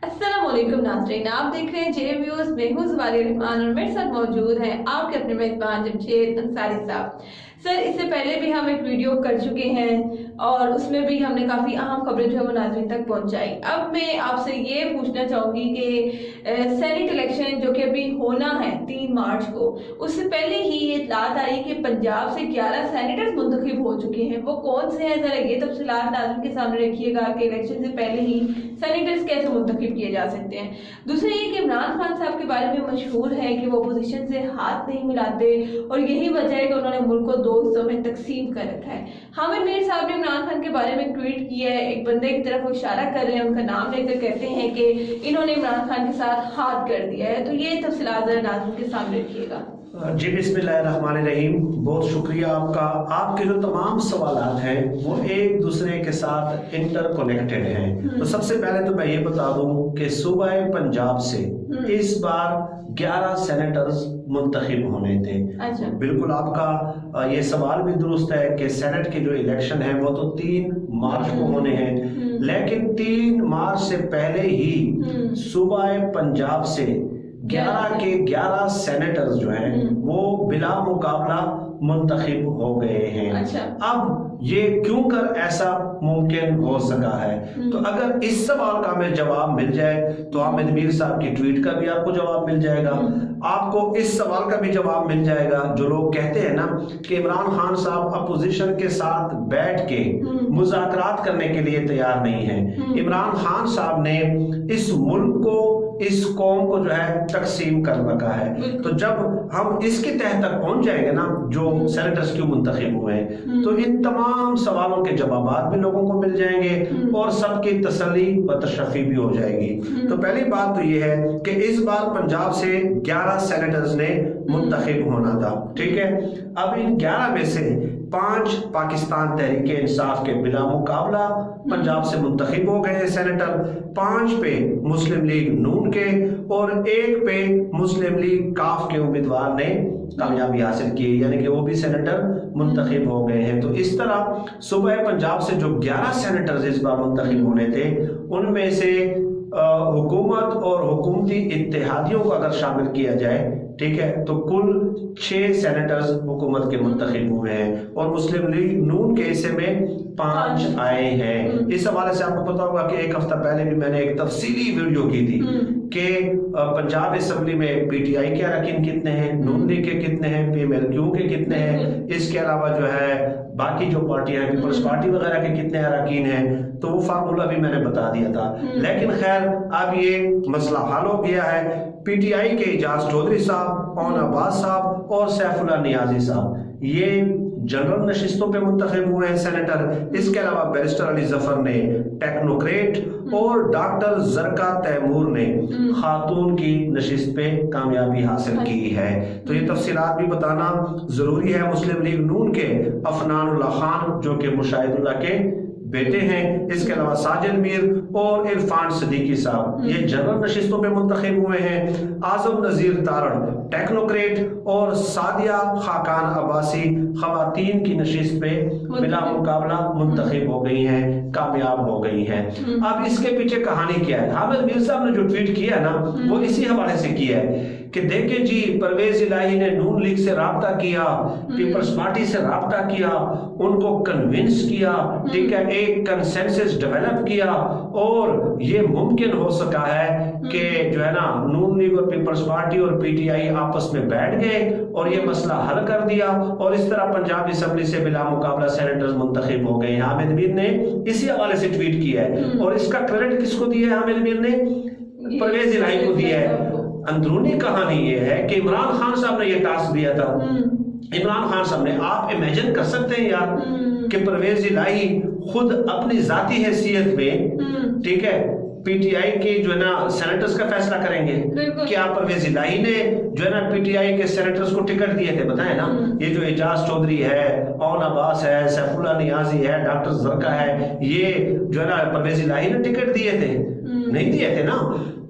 अस्सलाम वालेकुम नाज़रीन, आप देख रहे हैं जे व्यूज़ में हूँ ज़वाली रहमान और मेरे साथ मौजूद हैं आपके अपने मेज़बान जमशेद अंसारी साहब। सर, इससे पहले भी हम एक वीडियो कर चुके हैं और उसमें भी हमने काफ़ी अहम खबरें जो है वो नाज़रीन तक पहुंचाई। अब मैं आपसे ये पूछना चाहूँगी कि सेनेट इलेक्शन जो कि अभी होना है 3 मार्च को, उससे पहले ही ये इत्तलात आई कि पंजाब से 11 सेनेटर्स मुंतखब हो चुके हैं। वो कौन से हैं, ज़रा ये तफसीलात नाज़रीन के सामने रखिएगा कि इलेक्शन से पहले ही सेनेटर्स कैसे मुंतखब किए जा सकते हैं। दूसरा ये कि इमरान खान साहब के बारे में मशहूर है कि वो अपोजिशन से हाथ नहीं मिलाते और यही वजह है कि उन्होंने मुल्क को 2 हिस्सों में तकसीम कर रखा है। हामिद मीर साहब ने इमरान खान के बारे में ट्वीट किया है, एक बंदे की तरफ वो इशारा कर रहे हैं, उनका नाम लेकर कहते हैं कि इन्होंने इमरान खान के साथ हाथ कर दिया है। तो ये तफसीलात ज़रा नाज़रीन के सामने रखिएगा। जी बिस्मिल्लाहिर्रहमानिर्रहीम, बहुत शुक्रिया आपका। आपके जो तमाम सवालात हैं वो एक दूसरे के साथ इंटरकनेक्टेड हैं। तो सबसे पहले तो मैं ये बता दूं कि सूबा पंजाब से इस बार 11 सेनेटर्स मुंतखब होने थे। अच्छा। बिल्कुल आपका ये सवाल भी दुरुस्त है कि सेनेट के जो इलेक्शन है वो तो 3 मार्च को होने हैं, लेकिन 3 मार्च से पहले ही सूबा पंजाब से 11 के 11 सेनेटर्स जो हैं वो बिला मुकाबला मुंतखब हो गए हैं। अच्छा। अब ये क्यों कर ऐसा मुमकिन हो सका है, तो अगर इस सवाल का हमें जवाब मिल जाए तो हामिद मीर साहब की ट्वीट का भी आपको जवाब मिल जाएगा। आपको इस सवाल का भी जवाब मिल जाएगा जो लोग कहते हैं ना कि इमरान खान साहब अपोजिशन के साथ बैठ के मुज़ाकरात करने के लिए तैयार नहीं है। इमरान खान साहब ने इस मुल्क को, इस कौम को जो है तकसीम कर रखा है। तो जब हम इसके तह तक पहुंच जाएंगे ना, जो सेनेटर्स क्यों मुंतखब हुए हैं, तो इन तमाम सवालों के जवाब भी लोगों को मिल जाएंगे और सबकी तसल्ली व तशफ़ी भी हो जाएगी। तो पहली बात तो ये है कि इस बार पंजाब से 11 सेनेटर्स ने मुंतखब होना था, ठीक है। अब इन 11 में से 5 पाकिस्तान तहरीक इंसाफ के बिला मुकाबला पंजाब से मुंतखब हो गए सेनेटर, 5 पे मुस्लिम लीग नून के और 1 पे मुस्लिम लीग काफ के उम्मीदवार ने कामयाबी हासिल की, यानी कि वो भी सेनेटर मुंतखब हो गए हैं। तो इस तरह सूबा पंजाब से जो 11 सेनेटर्स इस बार मुंतखब होने थे, उनमें से हुकूमत और हुकूमती इत्तेहादियों को अगर शामिल किया जाए, ठीक है, तो कुल 6 सेनेटर्स हुकूमत के मुंतखब हुए हैं और मुस्लिम लीग नून के हिस्से में 5 आए हैं। इस हवाले से आपको पता होगा कि एक हफ्ता पहले भी मैंने एक तफसीली वीडियो की थी कि पंजाब असेंबली में PTI के अरकान कितने हैं, नून लीग के कितने हैं, PMLQ के कितने हैं, इसके अलावा जो है बाकी जो पार्टियां हैं, पीपल्स पार्टी वगैरह के कितने अरकान हैं, तो वो फार्मूला भी मैंने बता दिया था। लेकिन खैर अब ये मसला हल हो गया है। PTI के एजाज चौधरी साहब, ओन अब्बास साहब और सैफुल्ला नियाजी साहब ये जनरल नशिस्तों पे मुंतखब हुए हैं सेनेटर। इसके अलावा बैरिस्टर अली जफर ने टेक्नोक्रेट और डॉक्टर जरका तैमूर ने खातून की नशिस्त पे कामयाबी हासिल की है। तो ये तफसीलात भी बताना जरूरी है। मुस्लिम लीग नून के अफनानुल्लाह खान जो कि मुशाहिदुल्लाह के बेटे हैं, इसके अलावा साजिद मीर और इरफान सदीकी साहब ये जनरल नशिस्तों पे मुंतखब हुए हैं। आजम नजीर तारण टेक्नोक्रेट और सादिया खाकान अब्बासी खवातीन की नशिस्त पे बिला मुकाबला मुंतखब हो गई हैं, कामयाब हो गई हैं। अब इसके पीछे कहानी क्या है? हामिद मीर साहब ने जो ट्वीट किया ना वो इसी हवाले से किया है कि देखें जी, परवेज इलाही ने नून लीग से राब्ता किया, पीपल्स पार्टी से राब्ता किया, उनको कन्विंस किया, ठीक है, एक कंसेंसस डेवलप किया और ये मुमकिन हो सका है कि जो है ना नून लीग और पीपल्स पार्टी और PTI आपस में बैठ गए और ये मसला हल कर दिया और इस तरह पंजाब असेंबली से बिला मुकाबला सेनेटर्स मुंतखब हो गए। हामिद मीर ने इसी हवाले से ट्वीट किया है और इसका क्रेडिट किसको दिया है? हामिद मीर ने परवेज इलाही को दिया है। अंदरूनी कहानी ये है कि इमरान खान साहब ने ये टास्क दिया था। इमरान खान साहब ने, आप इमेजिन कर सकते हैं यार कि परवेज इलाही खुद अपनी जाती हैसियत में, ठीक है, PTI के जो है ना सेनेटर्स का फैसला करेंगे। क्या परवेज इलाही ने जो है ना PTI के सेनेटर्स को टिकट दिए थे? बताएं ना, ये जो एजाज चौधरी है, ओन अब्बास है, सैफुल्ला नियाजी है, डॉक्टर जरका है, ये जो है ना परवेज इलाही ने टिकट दिए थे? नहीं दिए थे ना।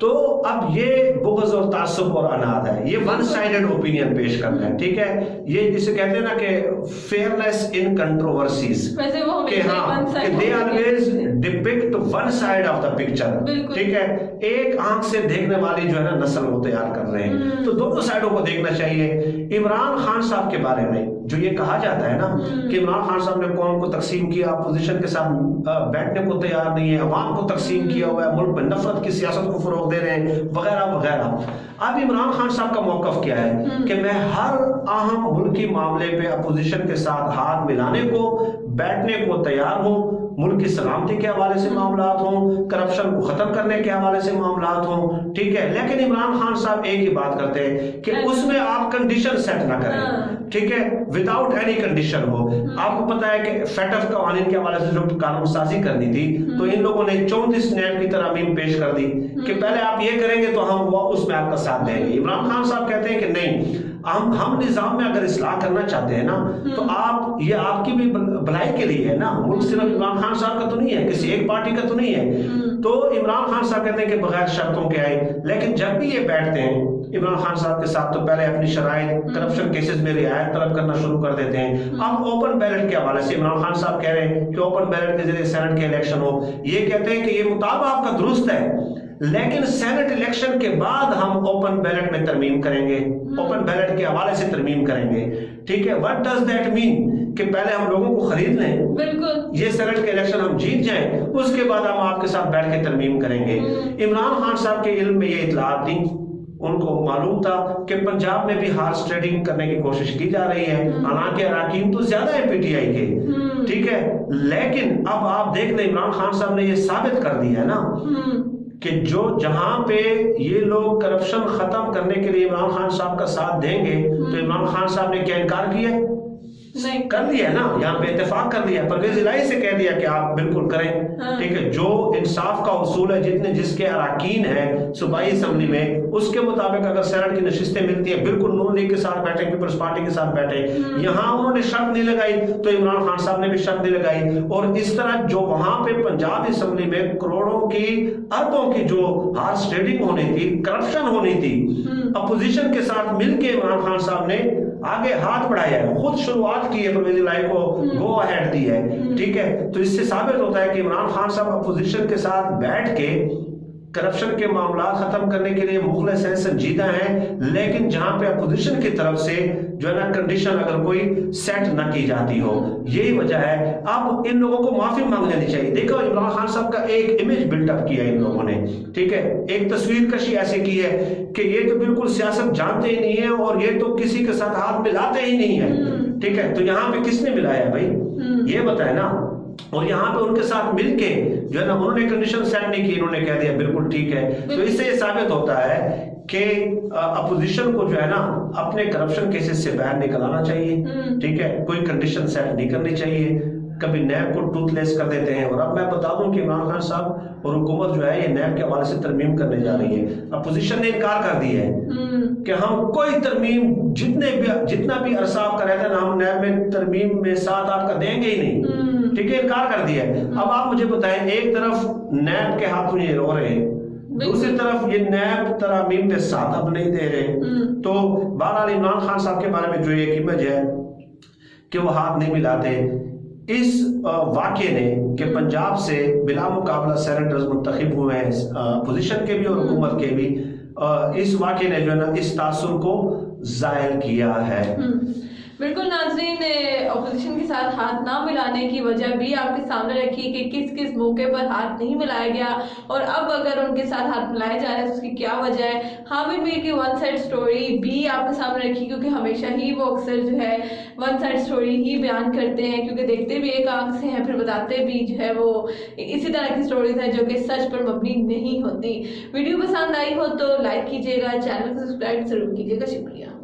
तो अब ये बुग़्ज़ और तासुब और अनाद है, ये वन साइडेड ओपिनियन पेश करना है, ठीक है। ये जिसे कहते हैं ना कि फेयरनेस इन कंट्रोवर्सीज, कि हाँ, कि they always depict one side of the picture. बिल्कुल। ठीक है, एक आंख से देखने वाली जो है ना नस्ल वो तैयार कर रहे हैं। तो दोनों साइडों को देखना चाहिए। इमरान खान साहब के बारे में जो ये कहा जाता है ना कि इमरान खान साहब ने कौम को तकसीम किया, अपोजिशन के साथ बैठने को तैयार नहीं है, अवाम को तकसीम किया हुआ है, मुल्क में नफरत की सियासत को फरोग दे रहे हैं, वगैरह वगैरह। अब इमरान खान साहब का मौकफ क्या है कि मैं हर अहम मुल्की मामले पे अपोजिशन के साथ हाथ मिलाने को, बैठने को तैयार हूँ। मुल्क की सलामती के हवाले से मामलात हों, करप्शन को खत्म करने के हवाले से मामलात हों, ठीक है। लेकिन इमरान खान साहब एक ही बात करते हैं कि उसमें आप कंडीशन सेट ना करें, ठीक है, विदाउट एनी कंडीशन हो। आपको पता है कि फेटफ कवानीन के हवाले से जो कानून साजी करनी थी, तो इन लोगों ने 34 नैब की तरमीम पेश कर दी कि पहले आप ये करेंगे तो हम वो उसमें आपका साथ देंगे। इमरान खान साहब कहते हैं कि नहीं, हम निजाम में अगर इस्लाह करना चाहते हैं ना तो आप, ये आपकी भी भलाई के लिए है ना, मुल्क सिर्फ इमरान खान साहब का तो नहीं है, किसी एक पार्टी का तो नहीं है। तो इमरान खान साहब कहते हैं कि बगैर शर्तों के आए। लेकिन जब भी ये बैठते हैं इमरान खान साहब के साथ तो पहले अपनी शराइत करप्शन केसेस में रियायत तलब करना शुरू कर देते हैं। अब ओपन बैलेट के हवाले से इमरान खान साहब कह रहे हैं कि ओपन बैलेट के जरिए सेनेट के इलेक्शन हो। ये कहते हैं कि ये मुताबिक आपका दुरुस्त है, लेकिन सेनेट इलेक्शन के बाद हम ओपन बैलेट में तरमीम करेंगे, ओपन बैलेट के हवाले से तरमीम करेंगे, ठीक है। व्हाट डज दैट मीन कि पहले हम लोगों को खरीद लें, बिल्कुल, ये सेनेट के इलेक्शन हम जीत जाएं, उसके बाद हम आपके साथ बैठ के तरमीम करेंगे। इमरान खान साहब के इल्म में ये इत्तलात थी, उनको मालूम था कि पंजाब में भी हार्स ट्रेडिंग करने की कोशिश की जा रही है, हालांकि अराकीन तो ज्यादा है पीटीआई के, ठीक है। लेकिन अब आप देख लें इमरान खान साहब ने ये साबित कर दिया है ना कि जो जहां पे ये लोग करप्शन खत्म करने के लिए इमरान खान साहब का साथ देंगे, तो इमरान खान साहब ने क्या इनकार किया? नहीं कर दिया ना, यहाँ पे इत्तेफाक कर दिया, परवेज इलाही से कह दिया कि आप बिल्कुल करें, ठीक है। जो इंसाफ का उसूल है, जितने जिसके अराकीन है सूबाई असेंबली में, उसके मुताबिक अगर सेनेट की नशिस्तें मिलती है, बिल्कुल नून लीग के साथ बैठे, पीपल्स पार्टी के साथ बैठे। यहाँ उन्होंने शर्त नहीं लगाई तो इमरान खान साहब ने भी शर्त नहीं लगाई। और इस तरह जो वहां पे पंजाब असेंबली में करोड़ों की, अरबों की जो हार्स ट्रेडिंग होनी थी, करप्शन होनी थी, अपोजिशन के साथ मिलकर इमरान खान साहब ने आगे हाथ बढ़ाया है, खुद शुरुआत की है, परवेज इलाही को गो अहेड दी है, ठीक है। तो इससे साबित होता है कि इमरान खान साहब अपोजिशन के साथ बैठ के करप्शन के मामला खत्म करने के लिए मुखलिस हैं, संजीदा हैं। लेकिन जहां पे अपोजिशन की तरफ से जो है ना कंडीशन अगर कोई सेट न की जाती हो, यही वजह है। अब इन लोगों को माफी मांग लेनी चाहिए। देखो इमरान खान साहब का एक इमेज बिल्डअप किया इन लोगों ने, ठीक है, एक तस्वीर कशी ऐसी की है कि ये तो बिल्कुल सियासत जानते ही नहीं है और ये तो किसी के साथ हाथ मिलाते ही नहीं है, ठीक है। तो यहाँ पे किसने मिलाया भाई, ये बताए ना। और यहाँ पे उनके साथ मिलके जो है ना उन्होंने कंडीशन सेट नहीं की, इन्होंने कह दिया बिल्कुल ठीक है। तो इससे ये साबित होता है कि अपोजिशन को जो है ना अपने करप्शन केसेस से बाहर निकल आना चाहिए, ठीक है। कोई कंडीशन सेट नहीं करनी चाहिए। कभी नैब को टूथलेस कर देते हैं। और अब मैं बता दूं कि इमरान खान साहब और हुकूमत जो है ये नैब के हवाले से तरमीम करने जा रही है। अपोजिशन ने इनकार कर दी है कि हम कोई तरमीम, जितना भी अरसा आपका रहता है ना, हम नैब में तरमीम में साथ आपका देंगे ही नहीं, ठीक है, इनकार कर दिया है। अब आप मुझे बताएं, एक तरफ नैब के हाथों ये रो रहे हैं, दूसरी तरफ ये नैब तरमीम पे साथ अब नहीं दे रहे। तो बहरहाल इमरान खान साहब के बारे में जो एक इमेज है कि वो हाथ नहीं मिलाते, इस वाक़े ने कि पंजाब से बिला मुकाबला सेनेटर्स मुंतखब हुए हैं, अपोजिशन के भी और हुकूमत के भी, इस वाक़े ने जो है ना इस तासुर को ज़ाहिर किया है। बिल्कुल नाज़रीन, अपोजिशन के साथ हाथ ना मिलाने की वजह भी आपके सामने रखी कि किस किस मौके पर हाथ नहीं मिलाया गया और अब अगर उनके साथ हाथ मिलाए जा रहे हैं तो उसकी क्या वजह है। हामिद मीर की वन साइड स्टोरी भी आपके सामने रखी, क्योंकि हमेशा ही वो अक्सर जो है वन साइड स्टोरी ही बयान करते हैं, क्योंकि देखते भी एक आंख से हैं, फिर बताते भी जो है वो इसी तरह की स्टोरीज हैं जो कि सच पर मबनी नहीं होती। वीडियो पसंद आई हो तो लाइक कीजिएगा, चैनल को सब्सक्राइब जरूर कीजिएगा। शुक्रिया।